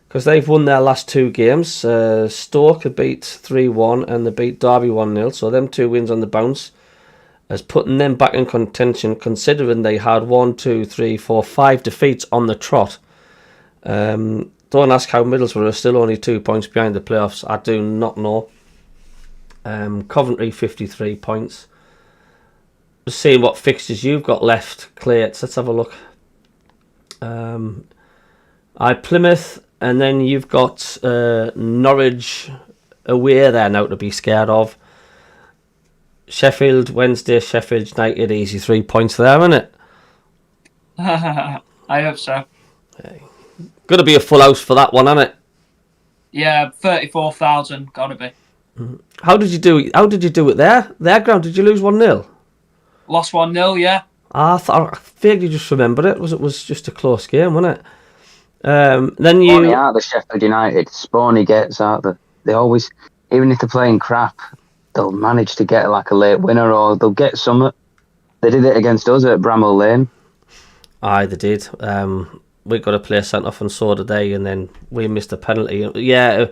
because they've won their last 2 games. Stoke have beat 3-1 and they beat Derby 1-0. So them 2 wins on the bounce as putting them back in contention, considering they had 5 defeats on the trot. Don't ask how Middlesbrough are still only 2 points behind the playoffs. I do not know. Coventry 53 points. Just seeing what fixtures you've got left, Clayts. Let's have a look. Plymouth, and then you've got Norwich away there now to be scared of. Sheffield Wednesday, Sheffield United, easy 3 points there, isn't it? I hope so. Got to be a full house for that one, hasn't it? Yeah, 34,000, gotta be. How did you do it? How did you do it there? Their ground, did you lose 1-0? Lost 1-0, yeah. I vaguely just remembered it. It was just a close game, wasn't it? Then you Spawney out the Sheffield United. Spawney gets out they always, even if they're playing crap, they'll manage to get like a late winner or they'll get some. They did it against us at Bramall Lane. Aye, they did. We got a player sent off and so did they, and then we missed a penalty. Yeah,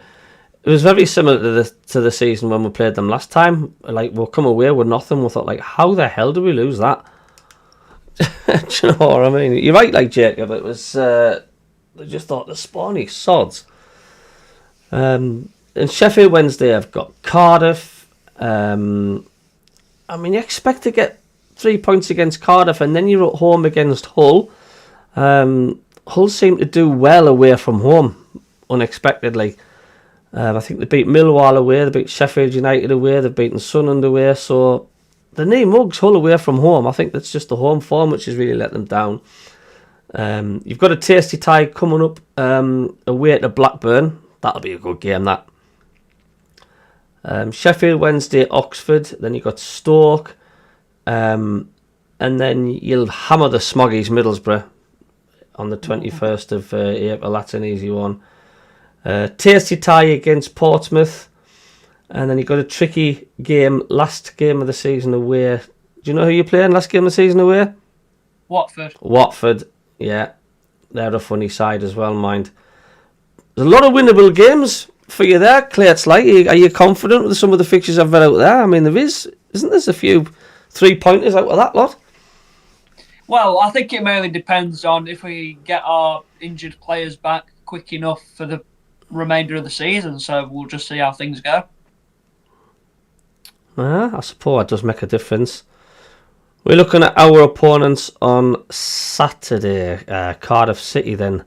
it was very similar to the season when we played them last time. Like, we'll come away with nothing. We thought, like, how the hell did we lose that? Do you know what I mean? You're right, like Jacob. It was. They just thought the Spawney sods. And Sheffield Wednesday have got Cardiff. I mean, you expect to get 3 points against Cardiff, and then you're at home against Hull. Hull seem to do well away from home, unexpectedly. I think they beat Millwall away, they beat Sheffield United away, they've beaten Sunderland away, so the knee mugs Hull away from home. I think that's just the home form which has really let them down. You've got a tasty tie coming up away to Blackburn. That'll be a good game, that. Sheffield Wednesday, Oxford, then you've got Stoke, and then you'll hammer the Smoggies, Middlesbrough, on the 21st of April. That's an easy one. Tasty tie against Portsmouth, and then you've got a tricky game, last game of the season away. Do you know who you're playing last game of the season away? Watford, yeah. They're a funny side as well, mind. There's a lot of winnable games for you there, Clayts. Like, are you confident with some of the fixtures I've read out there? I mean, isn't there a few 3-pointers out of that lot? Well, I think it mainly depends on if we get our injured players back quick enough for the remainder of the season. So we'll just see how things go. I suppose it does make a difference. We're looking at our opponents on Saturday. Cardiff City then.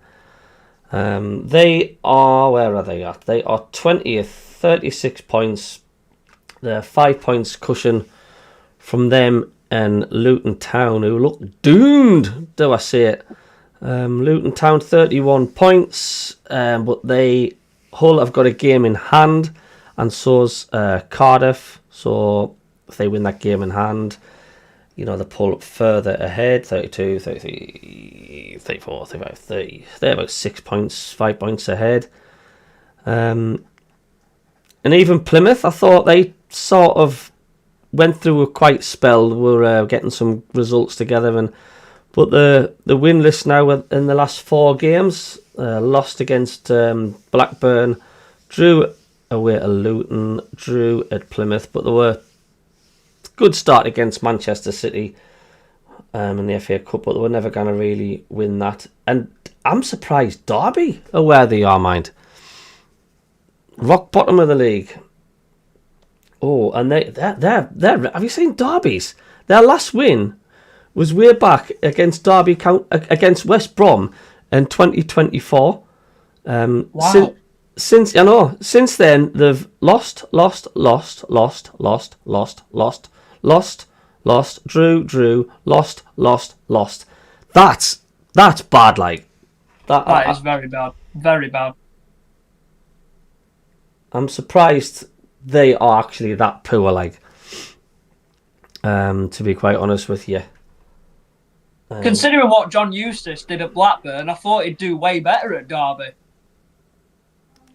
They are, where are they at? They are 20th, 36 points. They're 5 points cushion from them and Luton Town, who look doomed, do I say it. Luton Town 31 points, but Hull have got a game in hand, and so's Cardiff. So if they win that game in hand, you know, they pull up further ahead, 32, 33, 34, 35, 30. They're about 6 points, 5 points ahead. And even Plymouth, I thought they sort of went through a quiet spell. We're getting some results together, but the win list now in the last 4 games, lost against Blackburn, drew away to Luton, drew at Plymouth, but they were good start against Manchester City in the FA Cup, but they were never going to really win that. And I'm surprised Derby are where they are, mind. Rock bottom of the league. Oh, and they're have you seen Derby's? Their last win was way back against against West Brom in 2024. Wow. Since then they've lost, drew, lost. That's bad. Like That is very bad. Very bad. I'm surprised they are actually that poor. Like, to be quite honest with you. Considering what John Eustace did at Blackburn, I thought he'd do way better at Derby.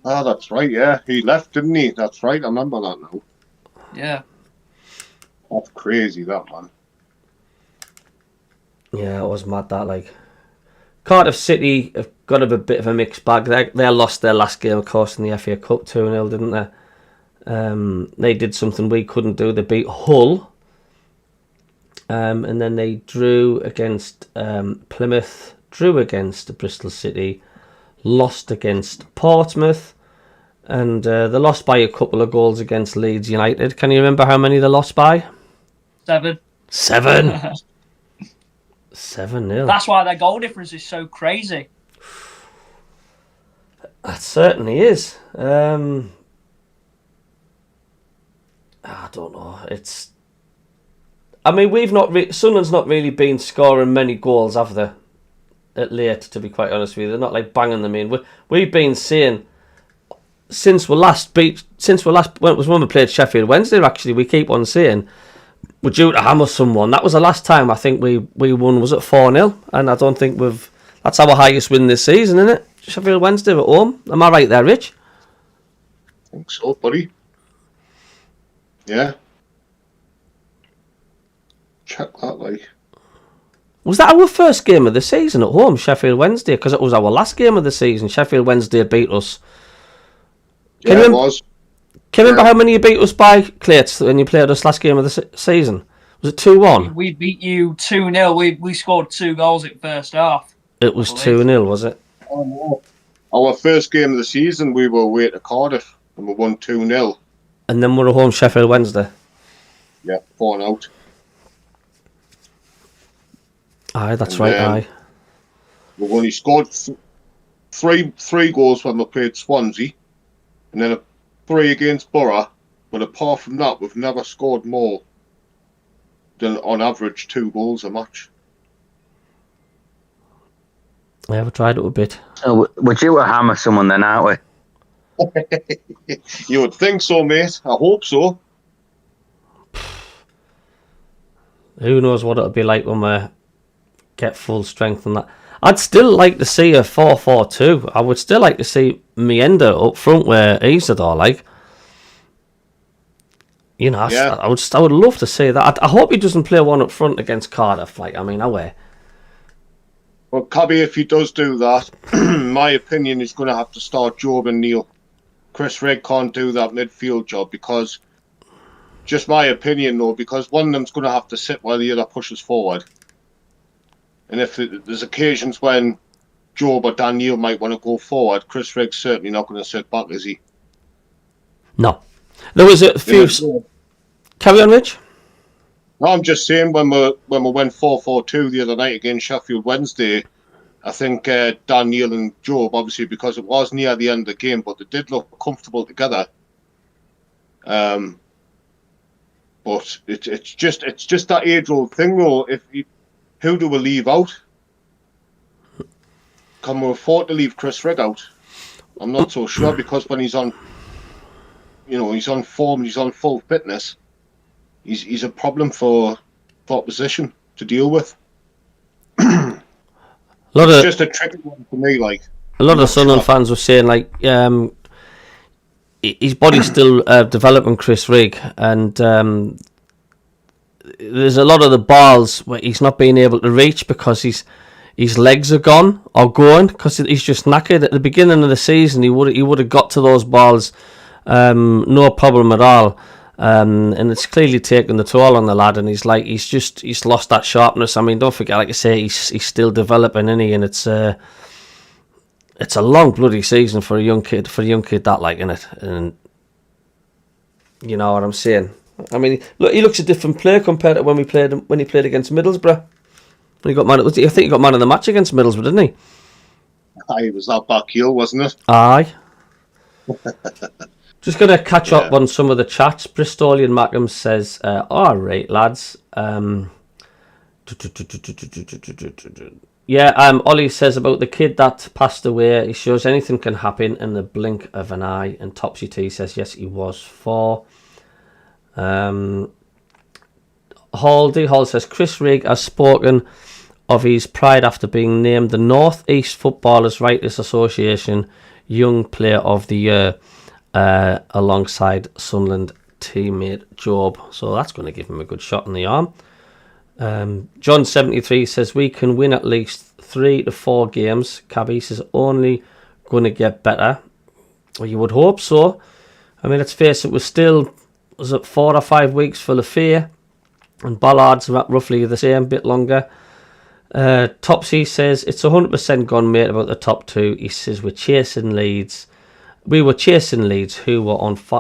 Ah, that's right, yeah. He left, didn't he? That's right, I remember that now. Yeah. That's crazy, that man. Yeah, it was mad that, like. Cardiff City have got a bit of a mixed bag. They lost their last game, of course, in the FA Cup 2-0, didn't they? They did something we couldn't do. They beat Hull. And then they drew against Plymouth, drew against Bristol City, lost against Portsmouth, and they lost by a couple of goals against Leeds United. Can you remember how many they lost by? 7. 7-0. That's why their goal difference is so crazy. That certainly is. I don't know. I mean, Sunderland's not really been scoring many goals, have they? At late, to be quite honest with you, they're not like banging them in. We've been saying since when it was when we played Sheffield Wednesday. Actually, we keep on saying we're due to hammer someone. That was the last time I think we won. Was it 4-0? And I don't think that's our highest win this season, isn't it? Sheffield Wednesday at home. Am I right there, Rich? I think so, buddy. Yeah. Check that, like. Was that our first game of the season at home, Sheffield Wednesday? Because it was our last game of the season. Sheffield Wednesday beat us. Yeah, it was. Can you remember how many you beat us by, Clayts, when you played us last game of the season? Was it 2-1? We beat you 2-0. We scored 2 goals in first half. It was 2-0, was it? Oh, no. Our first game of the season, we were away to Cardiff and we won 2-0. And then we're at home, Sheffield Wednesday. Yeah, 4-out. Aye, that's right, aye. We've only scored three goals when we played Swansea, and then 3 against Borough. But apart from that, we've never scored more than, on average, 2 goals a match. Yeah, we tried it a bit. So we're due to hammer someone then, aren't we? You would think so, mate. I hope so. Who knows what it'll be like when we get full strength and that. I'd still like to see a 4-4-2. I would still like to see Mienda up front where Isidore, like. You know, Yeah. I would love to see that. I hope he doesn't play one up front against Cardiff. Like, I mean, away. Well, Cabby, if he does do that, my opinion is going to have to start Job and Neil. Chris Rigg can't do that midfield job because, just my opinion though, because one of them's going to have to sit while the other pushes forward. And if there's occasions when Job or Daniel might want to go forward, Chris Rigg's certainly not going to sit back, is he? No. There was a few... Carry on, Rich. No, I'm just saying, when we went 4-4-2 the other night against Sheffield Wednesday, I think Daniel and Job, obviously because it was near the end of the game, but they did look comfortable together. But it's just that age-old thing, though. Who do we leave out? Can we afford to leave Chris Rigg out? I'm not so sure, because when he's on, he's on form, he's on full fitness, he's a problem for opposition to deal with. It's just a tricky one for me. Like a lot of Sunderland fans were saying, like, his body's still developing, Chris Rigg, and there's a lot of the balls where he's not being able to reach because his legs are gone or going because he's just knackered. At the beginning of the season, he would have got to those balls, no problem at all. And it's clearly taken the toll on the lad, and he's lost that sharpness. I mean, don't forget, like I say, he's still developing, isn't he? And it's a long bloody season for a young kid that, like, in it, and you know what I'm saying. I mean, look, he looks a different player compared to when he played against Middlesbrough. When he got man, I think he got man of the match against Middlesbrough, didn't he? Aye, it was that back heel, wasn't it? Aye. Just going to catch up on some of the chats. Bristolian MACKEM says, all right, lads. Ollie says about the kid that passed away, he shows anything can happen in the blink of an eye. And Topsy T says, yes, he was 4. Hall says, Chris Rigg has spoken of his pride after being named the North East Footballers' Writers Association Young Player of the Year, alongside Sunderland teammate Job. So that's going to give him a good shot in the arm. John 73 says we can win at least 3 to 4 games. CABBIE says only going to get better. Well, you would hope so. I mean, let's face it, was it 4 or 5 weeks full of fear, and Ballard's roughly the same, bit longer. Topsy says it's 100% gone, mate, about the top 2. He says we're chasing Leeds. We were chasing Leeds, who were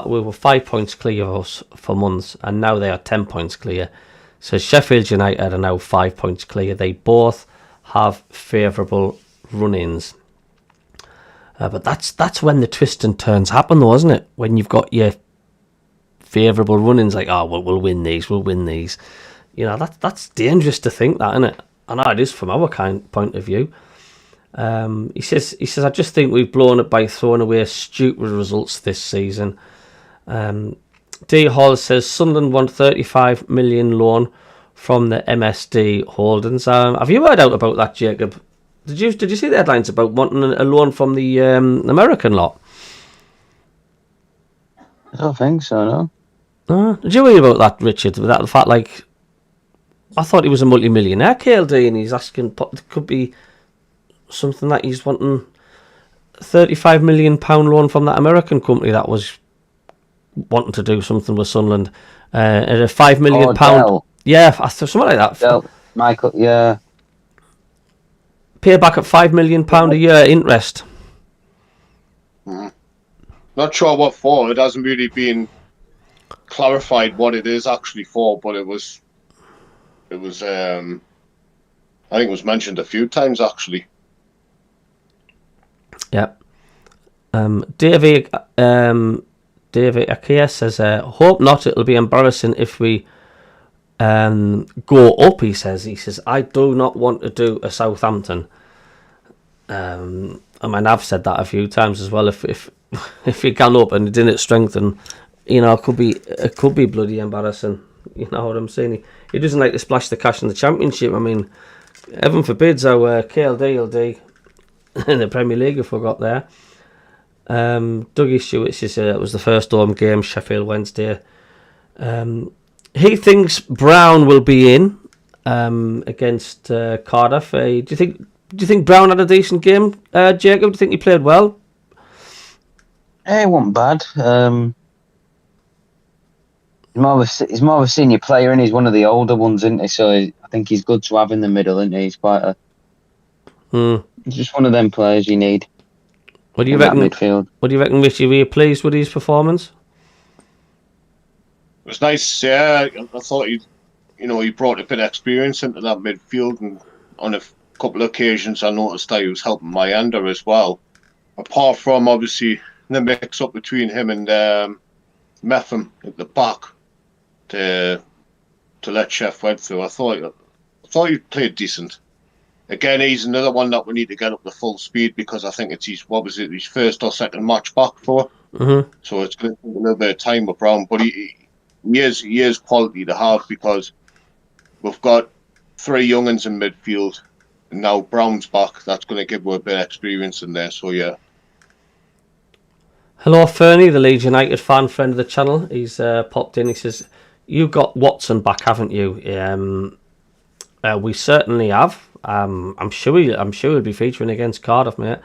we were 5 points clear of us for months, and now they are 10 points clear. So Sheffield United are now 5 points clear. They both have favourable run-ins. But that's when the twists and turns happen, though, isn't it? When you've got your favourable run-ins, like, oh, well, we'll win these. You know, that's dangerous to think that, isn't it? I know it is from our point of view. He says, I just think we've blown it by throwing away stupid results this season. D Hall says Sunderland won 35 million loan from the MSD Holdings. Have you heard out about that, Jacob? Did you see the headlines about wanting a loan from the American lot? I don't think so, no. Did you hear about that, Richard? That the fact, like, I thought he was a multi-millionaire, KLD, and he's asking, it could be something that he's wanting £35 million loan from that American company that was wanting to do something with Sunderland. At a £5 million. Dell. Yeah, something like that. Dell. Michael, yeah. Pay back at £5 million a year interest. Not sure what for. It hasn't really been clarified what it is actually for, but it was I think it was mentioned a few times actually. Yeah. Davey Akia says, hope not, it'll be embarrassing if we go up, he says, I do not want to do a Southampton. I mean, I've said that a few times as well. If you can up and it didn't strengthen, you know, it could be bloody embarrassing. You know what I'm saying? He doesn't like to splash the cash in the Championship. I mean, heaven forbids how KLD will do in the Premier League if we got there. Dougie Stewart says it was the first home game, Sheffield Wednesday. He thinks Brown will be in against Cardiff. Do you think Brown had a decent game, Jacob? Do you think he played well? It wasn't bad. He's more of a senior player, and he's one of the older ones, isn't he? So I think he's good to have in the middle, isn't he? He's quite a. He's just one of them players you need. What do you reckon? Midfield. What do you reckon, Richie? Were you pleased with his performance? It was nice. Yeah, I thought he brought a bit of experience into that midfield, and on a couple of occasions I noticed that he was helping my under as well. Apart from obviously the mix up between him and MACKEM at the back to let Chef Wed through. I thought he played decent. Again, he's another one that we need to get up to full speed because I think it's his first or second match back for. Mm-hmm. So it's going to take a little bit of time with Brown, but he is quality to have because we've got 3 young'uns in midfield. And now Brown's back. That's going to give her a bit of experience in there. So, yeah. Hello, Fernie, the Leeds United fan, friend of the channel. He's popped in. He says, "You got Watson back, haven't you?" We certainly have. I'm sure he'll be featuring against Cardiff, mate.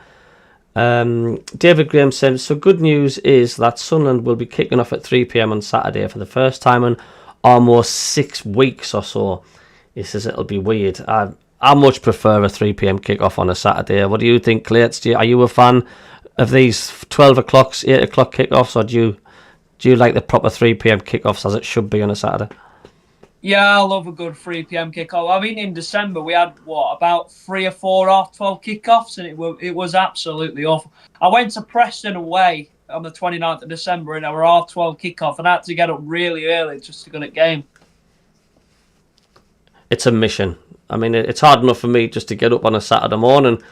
David Graham says, "So good news is that Sunderland will be kicking off at 3 p.m. on Saturday for the first time in almost 6 weeks or so." He says it'll be weird. I much prefer a 3 p.m. kick-off on a Saturday. What do you think, Clayts? Are you a fan of these 12 o'clock, 8 o'clock kick-offs, or do you like the proper 3 p.m. kick-offs as it should be on a Saturday? Yeah, I love a good 3 p.m. kickoff. I mean, in December we had about 3 or 4 half 12 kickoffs, and it was absolutely awful. I went to Preston away on the 29th of December in our half 12 kickoff, and I had to get up really early just to go to the game. It's a mission. I mean, it's hard enough for me just to get up on a Saturday morning,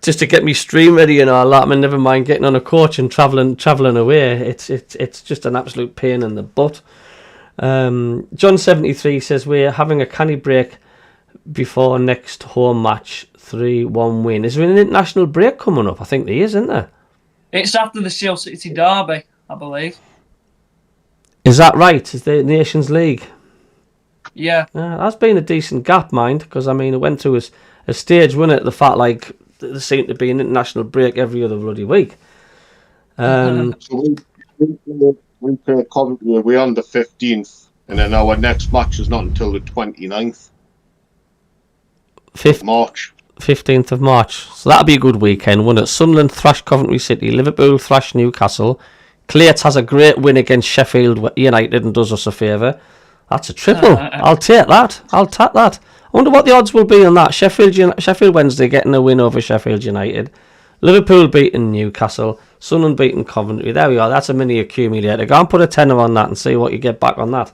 just to get me stream ready and all that. I mean, never mind getting on a coach and travelling away. It's just an absolute pain in the butt. John 73 says we're having a canny break before next home match, 3-1 win. Is there an international break coming up? I think there is, isn't there? It's after the Seal City derby, I believe. Is that right? Is the Nations League? Yeah. That's been a decent gap, mind, because I mean it went through a stage, wasn't it? The fact like there seemed to be an international break every other bloody week. So we play Coventry. We're on the 15th, and then our next match is not until the 29th. 5th March. 15th of March. So that'll be a good weekend, won't it? Sunderland thrash Coventry City, Liverpool thrash Newcastle. Clayts has a great win against Sheffield United and does us a favour. That's a triple. I'll take that. I'll take that. I wonder what the odds will be on that. Sheffield Wednesday getting a win over Sheffield United. Liverpool beating Newcastle. Sunderland beating Coventry. There we are. That's a mini accumulator. Go and put a tenner on that and see what you get back on that.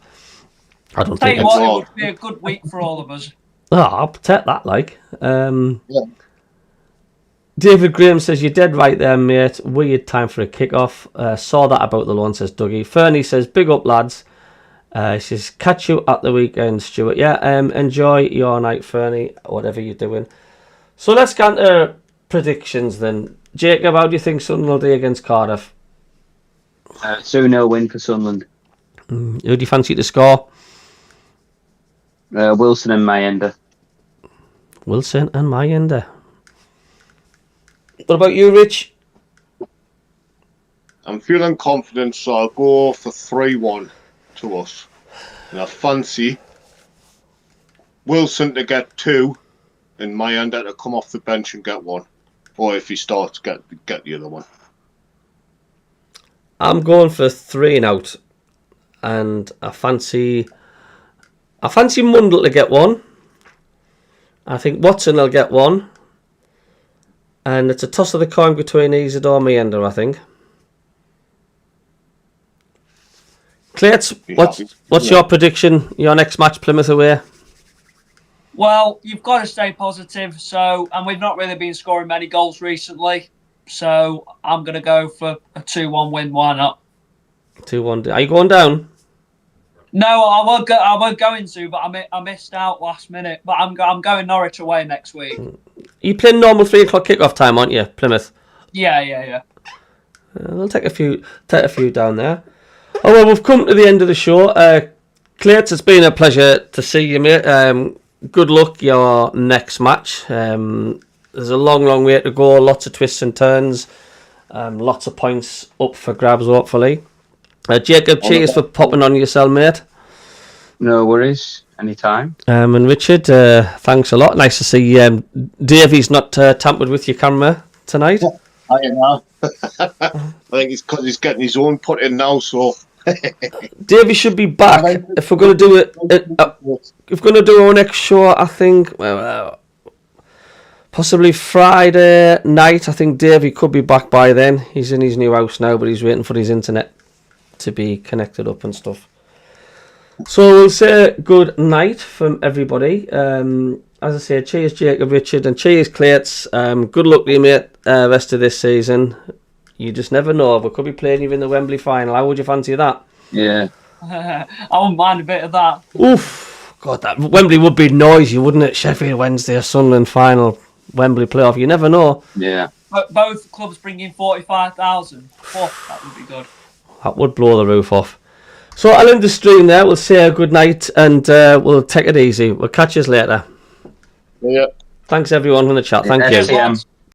I don't Tell think you it's... what, it would be a good week for all of us. Oh, I'll take that, like. Yeah. David Graham says, "You're dead right there, mate. Weird time for a kick-off. Saw that about the lawn," says Dougie. Fernie says, "Big up, lads." He says, "Catch you at the weekend, Stuart." Yeah, enjoy your night, Fernie, whatever you're doing. So let's get into predictions then. Jacob, how do you think Sunderland will do against Cardiff? 2-0 win for Sunderland. Who do you fancy to score? Wilson and Mayenda. Wilson and Mayenda. What about you, Rich? I'm feeling confident, so I'll go for 3-1 to us. And I fancy Wilson to get 2 and Mayenda to come off the bench and get 1. Or if he starts, get the other one. I'm going for 3 and out. And I fancy Mundell to get 1. I think Watson will get 1. And it's a toss of the coin between Isidore and Mayenda, I think. Clayts, what's your prediction? Your next match, Plymouth away? Well, you've got to stay positive. And we've not really been scoring many goals recently. So I'm going to go for a 2-1 win. Why not? 2-1. Are you going down? No, I won't go into, but I missed out last minute. But I'm going Norwich away next week. You playing normal 3 o'clock kick-off time, aren't you, Plymouth? Yeah. They'll take a few down there. Oh well, we've come to the end of the show. Clayts, it's been a pleasure to see you, mate. Good luck your next match. There's a long way to go. Lots of twists and turns. Lots of points up for grabs, hopefully. Jacob, cheers for popping on yourself, mate. No worries. Anytime. And Richard, thanks a lot. Nice to see Davey's not tampered with your camera tonight. I know. I think it's because he's getting his own put in now, so... Davey should be back if we're going to do it. If we're going to do our next show, I think possibly Friday night. I think Davey could be back by then. He's in his new house now, but he's waiting for his internet to be connected up and stuff. So we'll say good night from everybody. As I say, cheers Jacob, Richard, and cheers Clayts. Good luck to you, mate, rest of this season. You just never know. We could be playing you in the Wembley final. How would you fancy that? Yeah. I wouldn't mind a bit of that. Oof. God, that Wembley would be noisy, wouldn't it? Sheffield Wednesday or Sunderland final, Wembley playoff. You never know. Yeah. But both clubs bring in 45,000. Oh, that would be good. That would blow the roof off. So I'll end the stream there. We'll say a good night and we'll take it easy. We'll catch you later. Yeah. Thanks everyone in the chat. Thank you. FCM.